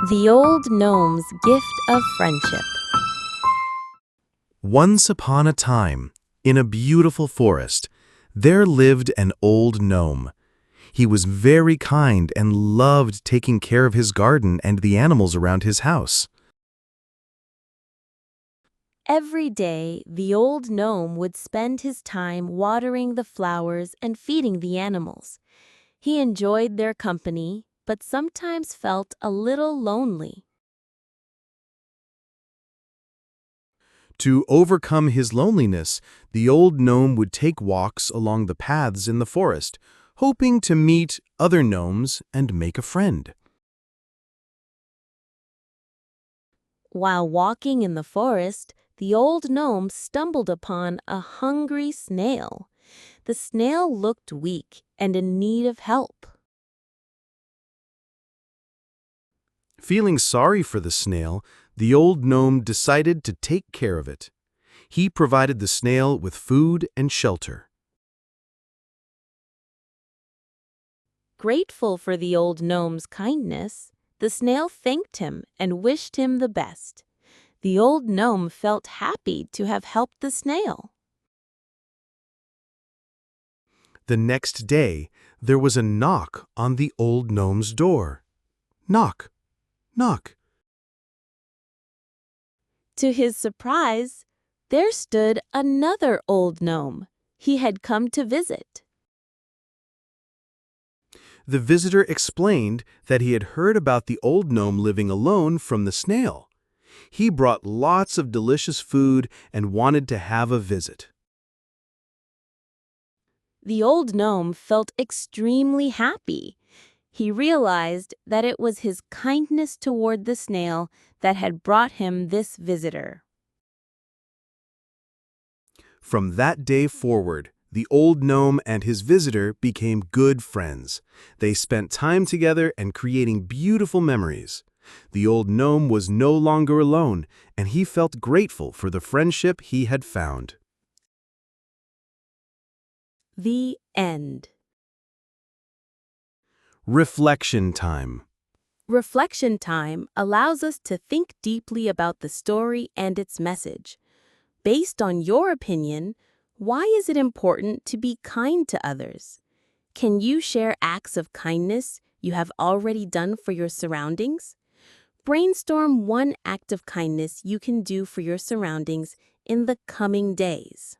The Old Gnome's Gift of Friendship. Once upon a time, in a beautiful forest, there lived an old gnome. He was very kind and loved taking care of his garden and the animals around his house. Every day, the old gnome would spend his time watering the flowers and feeding the animals. He enjoyed their company, but sometimes felt a little lonely. To overcome his loneliness, the old gnome would take walks along the paths in the forest, hoping to meet other gnomes and make a friend. While walking in the forest, the old gnome stumbled upon a hungry snail. The snail looked weak and in need of help. Feeling sorry for the snail, the old gnome decided to take care of it. He provided the snail with food and shelter. Grateful for the old gnome's kindness, the snail thanked him and wished him the best. The old gnome felt happy to have helped the snail. The next day, there was a knock on the old gnome's door. Knock, knock. To his surprise, there stood another old gnome. He had come to visit. The visitor explained that he had heard about the old gnome living alone from the snail. He brought lots of delicious food and wanted to have a visit. The old gnome felt extremely happy. He realized that it was his kindness toward the snail that had brought him this visitor. From that day forward, the old gnome and his visitor became good friends. They spent time together and creating beautiful memories. The old gnome was no longer alone, and he felt grateful for the friendship he had found. The end. Reflection time. Reflection time allows us to think deeply about the story and its message. Based on your opinion, why is it important to be kind to others? Can you share acts of kindness you have already done for your surroundings? Brainstorm one act of kindness you can do for your surroundings in the coming days.